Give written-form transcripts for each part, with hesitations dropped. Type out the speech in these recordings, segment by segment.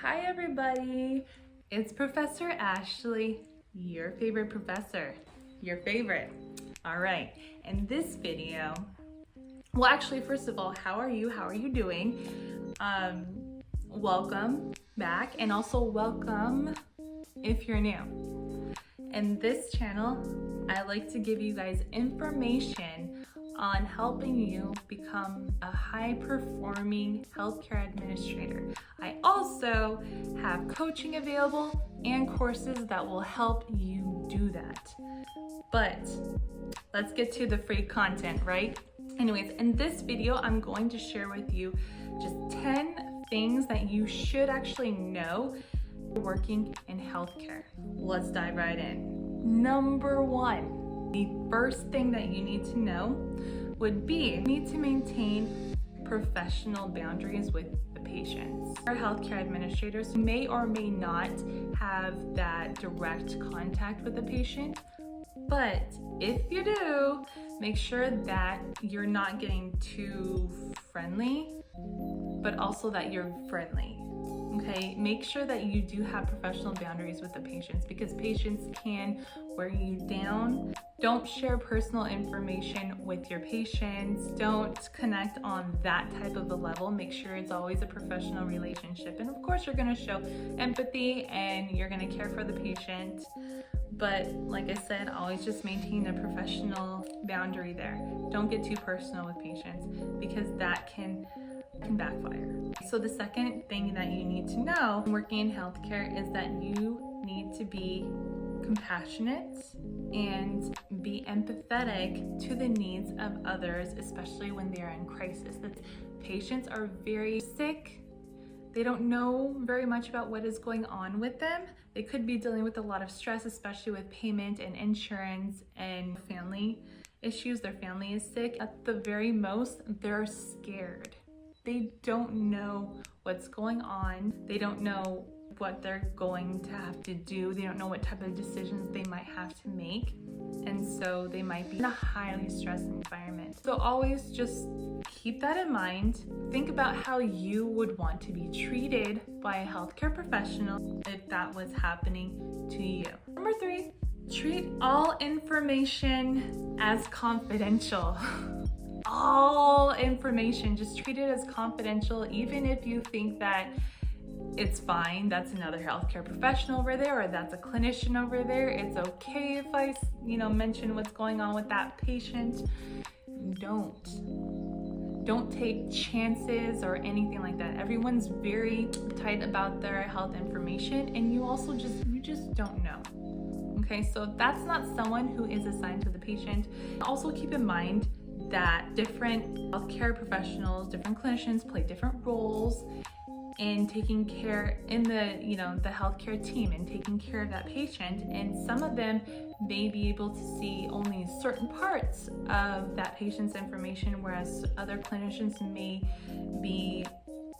Hi everybody, it's Professor Ashley, your favorite professor, your favorite. All right, in this video, well actually first of all, how are you doing? Welcome back, and also welcome if you're new. In this channel, I like to give you guys information on helping you become a high-performing healthcare administrator. I also have coaching available and courses that will help you do that. But let's get to the free content, right? Anyways, in this video, I'm going to share with you just 10 things that you should actually know working in healthcare. Let's dive right in. Number one. The first thing that you need to know would be you need to maintain professional boundaries with the patients. Our healthcare administrators may or may not have that direct contact with the patient, but if you do, make sure that you're not getting too friendly, but also that you're friendly. Okay, make sure that you do have professional boundaries with the patients because patients can wear you down. Don't share personal information with your patients. Don't connect on that type of a level. Make sure it's always a professional relationship. And of course, you're going to show empathy and you're going to care for the patient. But like I said, always just maintain a professional boundary there. Don't get too personal with patients because that can backfire. So the second thing that you need to know working in healthcare is that you need to be compassionate and be empathetic to the needs of others, especially when they are in crisis. The patients are very sick. They don't know very much about what is going on with them. They could be dealing with a lot of stress, especially with payment and insurance and family issues. Their family is sick. At the very most, they're scared. They don't know what's going on. They don't know what they're going to have to do. They don't know what type of decisions they might have to make. And so they might be in a highly stressed environment. So always just keep that in mind. Think about how you would want to be treated by a healthcare professional if that was happening to you. Number 3, treat all information as confidential. All information, just treat it as confidential, even if you think that it's fine. That's another healthcare professional over there, or that's a clinician over there. It's okay if I, mention what's going on with that patient. Don't take chances or anything like that. Everyone's very tight about their health information, and you just don't know. Okay, so that's not someone who is assigned to the patient. Also keep in mind that different healthcare professionals, different clinicians play different roles in taking care in the healthcare team and taking care of that patient. And some of them may be able to see only certain parts of that patient's information, whereas other clinicians may be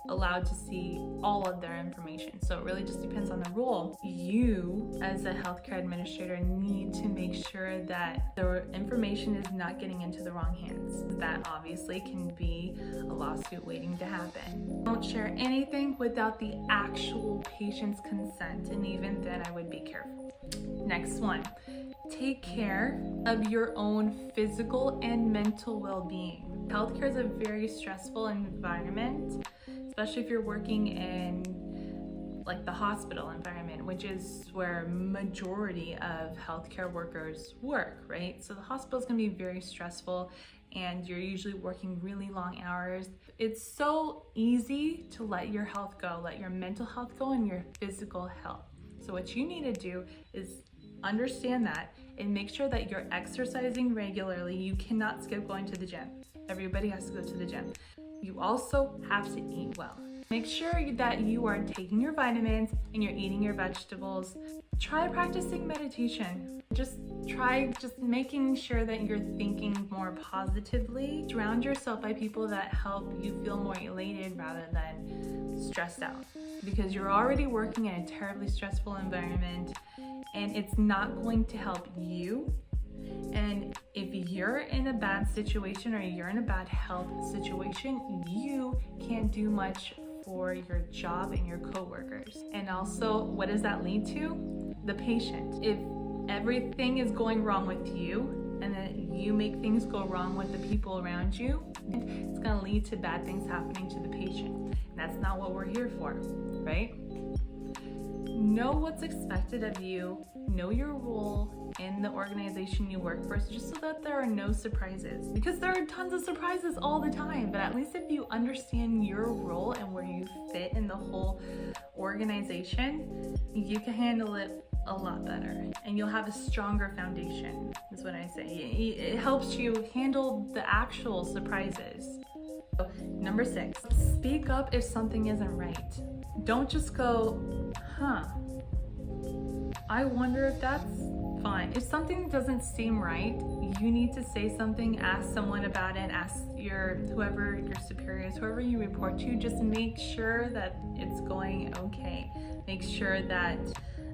allowed to see all of their information. So it really just depends on the role. You, as a healthcare administrator, need to make sure that the information is not getting into the wrong hands. That obviously can be a lawsuit waiting to happen. Don't share anything without the actual patient's consent, and even then I would be careful. Next one, take care of your own physical and mental well-being. Healthcare is a very stressful environment, especially if you're working in like the hospital environment, which is where majority of healthcare workers work, right? So the hospital is going to be very stressful and you're usually working really long hours. It's so easy to let your health go, let your mental health go and your physical health. So what you need to do is understand that and make sure that you're exercising regularly. You cannot skip going to the gym. Everybody has to go to the gym. You also have to eat well. Make sure that you are taking your vitamins and you're eating your vegetables. Try practicing meditation. Just making sure that you're thinking more positively. Surround yourself by people that help you feel more elated rather than stressed out, because you're already working in a terribly stressful environment and it's not going to help you. And if you're in a bad situation or you're in a bad health situation, you can't do much for your job and your coworkers. And also, what does that lead to? The patient. If everything is going wrong with you and then you make things go wrong with the people around you, it's going to lead to bad things happening to the patient. And that's not what we're here for, right? Know what's expected of you, know your role in the organization you work for, just so that there are no surprises. Because there are tons of surprises all the time, but at least if you understand your role and where you fit in the whole organization, you can handle it a lot better and you'll have a stronger foundation, is what I say. It helps you handle the actual surprises. Number 6, speak up if something isn't right. Don't just go, I wonder if that's fine. If something doesn't seem right, you need to say something, ask someone about it, ask your superiors, whoever you report to, just make sure that it's going okay. Make sure that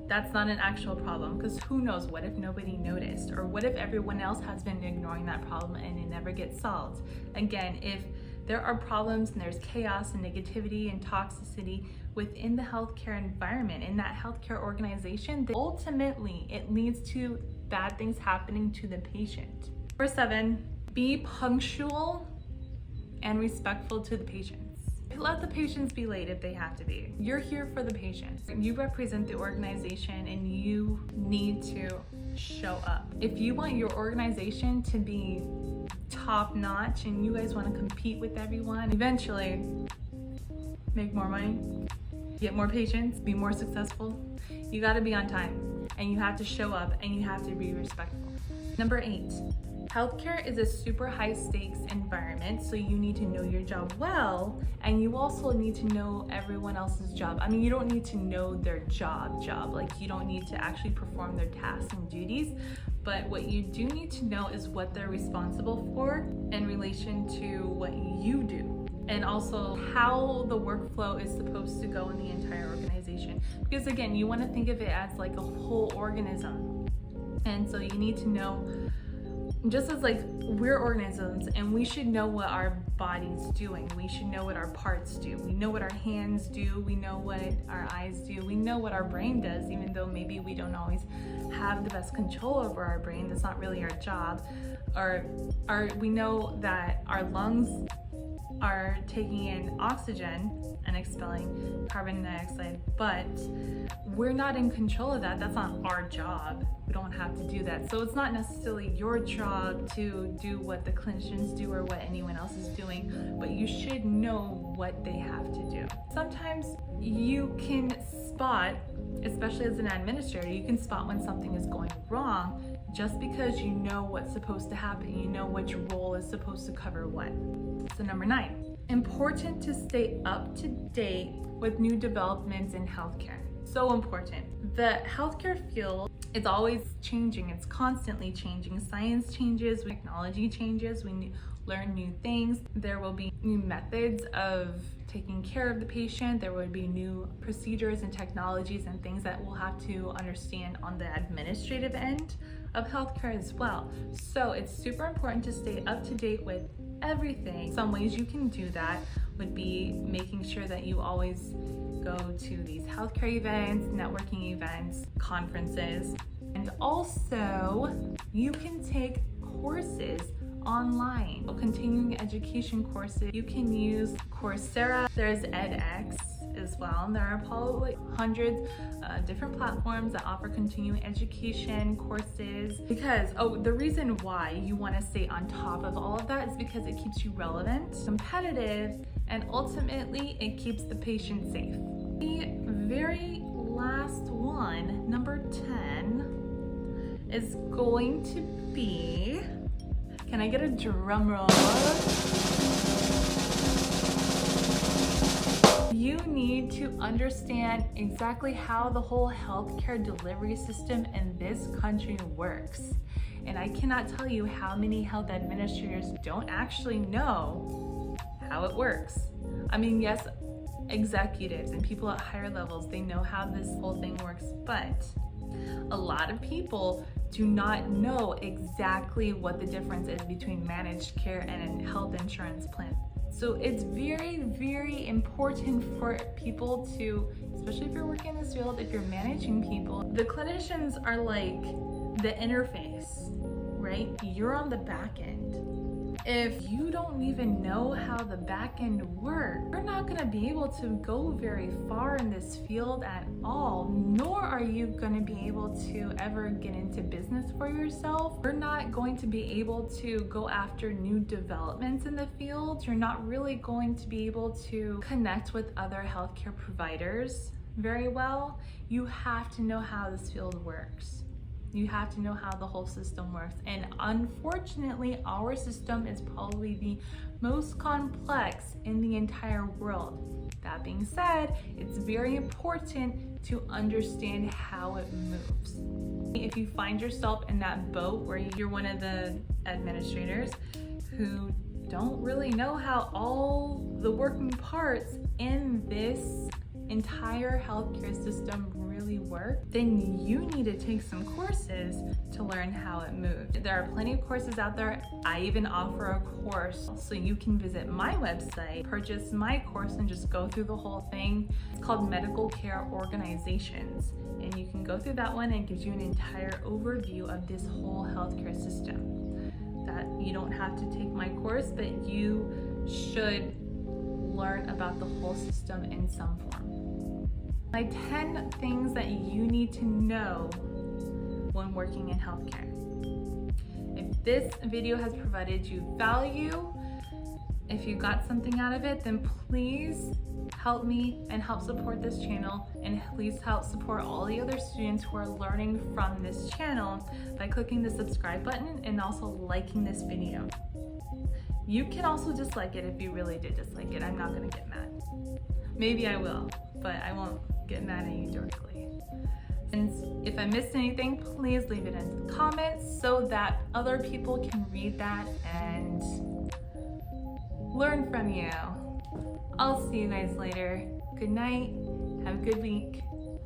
that's not an actual problem, because who knows, what if nobody noticed? Or what if everyone else has been ignoring that problem and it never gets solved? Again, if there are problems and there's chaos and negativity and toxicity within the healthcare environment, in that healthcare organization, then ultimately it leads to bad things happening to the patient. Number 7, be punctual and respectful to the patients. Let the patients be late if they have to be. You're here for the patients. You represent the organization and you need to show up. If you want your organization to be top notch and you guys want to compete with everyone, eventually make more money, get more patients, be more successful, you got to be on time and you have to show up and you have to be respectful. Number 8, healthcare is a super high stakes environment, so you need to know your job well, and you also need to know everyone else's job. I mean, you don't need to know their job, like you don't need to actually perform their tasks and duties, but what you do need to know is what they're responsible for in relation to what you do, and also how the workflow is supposed to go in the entire organization. Because again, you want to think of it as like a whole organism, and so you need to know, just as like we're organisms and we should know what our body's doing. We should know what our parts do. We know what our hands do. We know what our eyes do. We know what our brain does, even though maybe we don't always have the best control over our brain. That's not really our job. Or we know that our lungs are taking in oxygen and expelling carbon dioxide, but we're not in control of that. That's not our job. We don't have to do that. So it's not necessarily your job to do what the clinicians do or what anyone else is doing, but you should know what they have to do. Sometimes you can spot, especially as an administrator, you can spot when something is going wrong just because you know what's supposed to happen. You know which role is supposed to cover what. So number 9, important to stay up to date with new developments in healthcare. So important. The healthcare field, it's always changing. It's constantly changing. Science changes, technology changes, we learn new things. There will be new methods of taking care of the patient. There will be new procedures and technologies and things that we'll have to understand on the administrative end of healthcare as well. So it's super important to stay up to date with everything. Some ways you can do that would be making sure that you always go to these healthcare events, networking events, conferences, and also you can take courses online, continuing education courses. You can use Coursera. There's edX as well, and there are probably hundreds different platforms that offer continuing education courses. Because the reason why you want to stay on top of all of that is because it keeps you relevant, competitive, and ultimately it keeps the patient safe. The very last one, number 10, is going to be, can I get a drum roll? You need to understand exactly how the whole healthcare delivery system in this country works. And I cannot tell you how many health administrators don't actually know how it works. I mean, yes, executives and people at higher levels, they know how this whole thing works, but a lot of people do not know exactly what the difference is between managed care and a health insurance plan. So it's very, very important for people to, especially if you're working in this field, if you're managing people, the clinicians are like the interface, right? You're on the back end. If you don't even know how the back end works, you're not going to be able to go very far in this field at all, nor are you going to be able to ever get into business for yourself. You're not going to be able to go after new developments in the field. You're not really going to be able to connect with other healthcare providers very well. You have to know how this field works. You have to know how the whole system works. And unfortunately, our system is probably the most complex in the entire world. That being said, it's very important to understand how it moves. If you find yourself in that boat where you're one of the administrators who don't really know how all the working parts in this entire healthcare system really work, then you need to take some courses to learn how it moves. There are plenty of courses out there. I even offer a course, so you can visit my website, purchase my course, and just go through the whole thing. It's called Medical Care Organizations, and you can go through that one, and it gives you an entire overview of this whole healthcare system. That you don't have to take my course, but you should learn about the whole system in some form. My 10 things that you need to know when working in healthcare. If this video has provided you value, if you got something out of it, then please help me and help support this channel, and please help support all the other students who are learning from this channel by clicking the subscribe button and also liking this video. You can also dislike it if you really did dislike it. I'm not gonna get mad. Maybe I will, but I won't get mad at you directly. And if I missed anything, please leave it in the comments so that other people can read that and learn from you. I'll see you guys later. Good night, have a good week,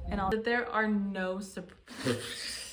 and there are no surprises.